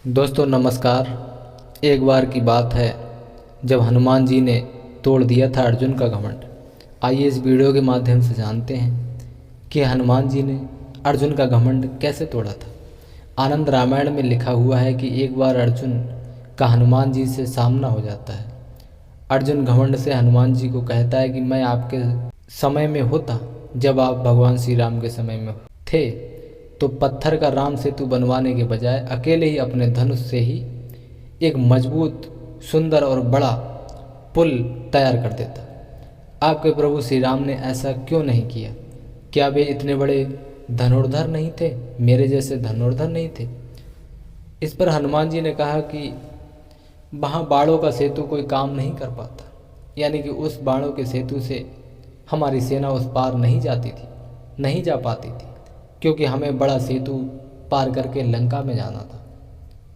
दोस्तों नमस्कार। एक बार की बात है जब हनुमान जी ने तोड़ दिया था अर्जुन का घमंड। आइए इस वीडियो के माध्यम से जानते हैं कि हनुमान जी ने अर्जुन का घमंड कैसे तोड़ा था। आनंद रामायण में लिखा हुआ है कि एक बार अर्जुन का हनुमान जी से सामना हो जाता है। अर्जुन घमंड से हनुमान जी को कहता है कि मैं आपके समय में होता, जब आप भगवान श्री राम के समय में थे तो पत्थर का राम सेतु बनवाने के बजाय अकेले ही अपने धनुष से ही एक मजबूत, सुंदर और बड़ा पुल तैयार कर देता। आपके प्रभु श्री राम ने ऐसा क्यों नहीं किया? क्या वे इतने बड़े धनुर्धर नहीं थे, मेरे जैसे धनुर्धर नहीं थे? इस पर हनुमान जी ने कहा कि वहाँ बाणों का सेतु कोई काम नहीं कर पाता, यानी कि उस बाणों के सेतु से हमारी सेना उस पार नहीं जाती थी, नहीं जा पाती थी, क्योंकि हमें बड़ा सेतु पार करके लंका में जाना था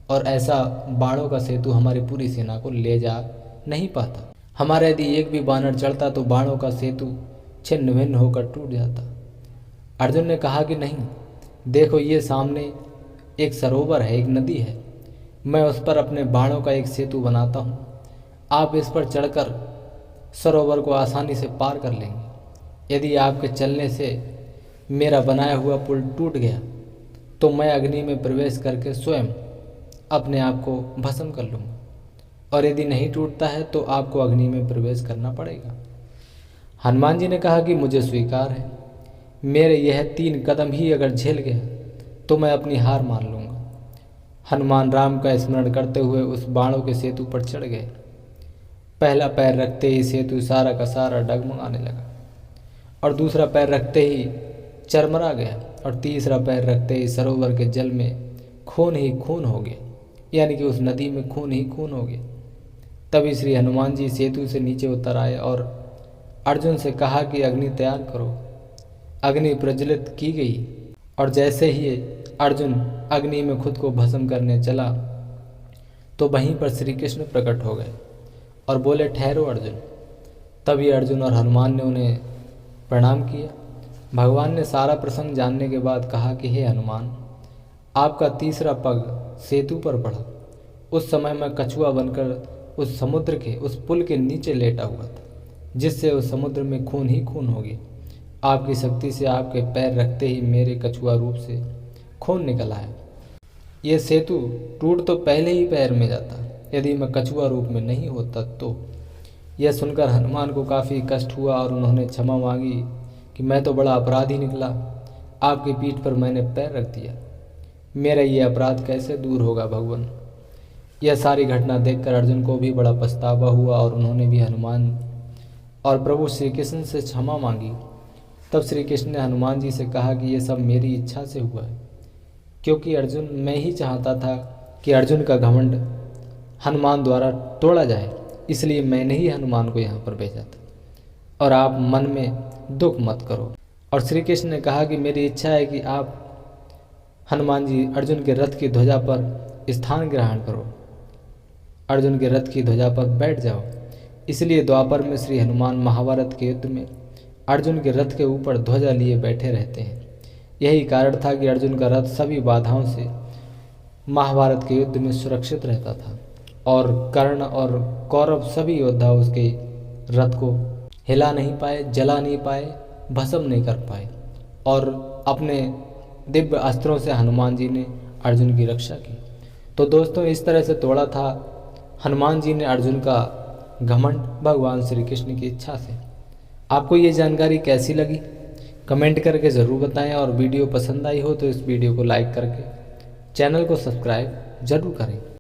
और ऐसा बाणों का सेतु हमारी पूरी सेना को ले जा नहीं पाता। हमारा यदि एक भी बानर चढ़ता तो बाणों का सेतु छिन्न भिन्न होकर टूट जाता। अर्जुन ने कहा कि नहीं, देखो ये सामने एक सरोवर है, एक नदी है, मैं उस पर अपने बाणों का एक सेतु बनाता हूँ। आप इस पर चढ़कर सरोवर को आसानी से पार कर लेंगे। यदि आपके चलने से मेरा बनाया हुआ पुल टूट गया तो मैं अग्नि में प्रवेश करके स्वयं अपने आप को भस्म कर लूँगा, और यदि नहीं टूटता है तो आपको अग्नि में प्रवेश करना पड़ेगा। हनुमान जी ने कहा कि मुझे स्वीकार है, मेरे यह 3 कदम ही अगर झेल गया तो मैं अपनी हार मान लूँगा। हनुमान राम का स्मरण करते हुए उस बाणों के सेतु पर चढ़ गए। पहला पैर रखते ही सेतु सारा का सारा डगमगाने लगा, और दूसरा पैर रखते ही चरमरा गया, और तीसरा पैर रखते ही सरोवर के जल में खून ही खून हो गया, यानी कि उस नदी में खून ही खून हो गया। तभी श्री हनुमान जी सेतु से नीचे उतर आए और अर्जुन से कहा कि अग्नि तैयार करो। अग्नि प्रज्वलित की गई, और जैसे ही अर्जुन अग्नि में खुद को भस्म करने चला तो वहीं पर श्री कृष्ण प्रकट हो गए और बोले, ठहरो अर्जुन। तभी अर्जुन और हनुमान ने उन्हें प्रणाम किया। भगवान ने सारा प्रसंग जानने के बाद कहा कि हे हनुमान, आपका तीसरा पग सेतु पर पड़ा। उस समय मैं कछुआ बनकर उस समुद्र के उस पुल के नीचे लेटा हुआ था, जिससे उस समुद्र में खून ही खून हो गया। आपकी शक्ति से आपके पैर रखते ही मेरे कछुआ रूप से खून निकल आया। ये सेतु टूट तो पहले ही पैर में जाता यदि मैं कछुआ रूप में नहीं होता तो। यह सुनकर हनुमान को काफ़ी कष्ट हुआ और उन्होंने क्षमा मांगी कि मैं तो बड़ा अपराधी निकला, आपकी पीठ पर मैंने पैर रख दिया, मेरा ये अपराध कैसे दूर होगा भगवान। यह सारी घटना देखकर अर्जुन को भी बड़ा पछतावा हुआ और उन्होंने भी हनुमान और प्रभु श्री कृष्ण से क्षमा मांगी। तब श्री कृष्ण ने हनुमान जी से कहा कि ये सब मेरी इच्छा से हुआ है, क्योंकि अर्जुन मैं ही चाहता था कि अर्जुन का घमंड हनुमान द्वारा तोड़ा जाए, इसलिए मैंने ही हनुमान को यहाँ पर भेजा था, और आप मन में दुख मत करो। और श्री कृष्ण ने कहा कि मेरी इच्छा है कि आप हनुमान जी अर्जुन के रथ की ध्वजा पर स्थान ग्रहण करो, अर्जुन के रथ की ध्वजा पर बैठ जाओ। इसलिए द्वापर में श्री हनुमान महाभारत के युद्ध में अर्जुन के रथ के ऊपर ध्वजा लिए बैठे रहते हैं। यही कारण था कि अर्जुन का रथ सभी बाधाओं से महाभारत के युद्ध में सुरक्षित रहता था, और कर्ण और कौरव सभी योद्धा उसके रथ को हिला नहीं पाए, जला नहीं पाए, भस्म नहीं कर पाए, और अपने दिव्य अस्त्रों से हनुमान जी ने अर्जुन की रक्षा की। तो दोस्तों इस तरह से तोड़ा था हनुमान जी ने अर्जुन का घमंड भगवान श्री कृष्ण की इच्छा से। आपको ये जानकारी कैसी लगी कमेंट करके ज़रूर बताएं, और वीडियो पसंद आई हो तो इस वीडियो को लाइक करके चैनल को सब्सक्राइब ज़रूर करें।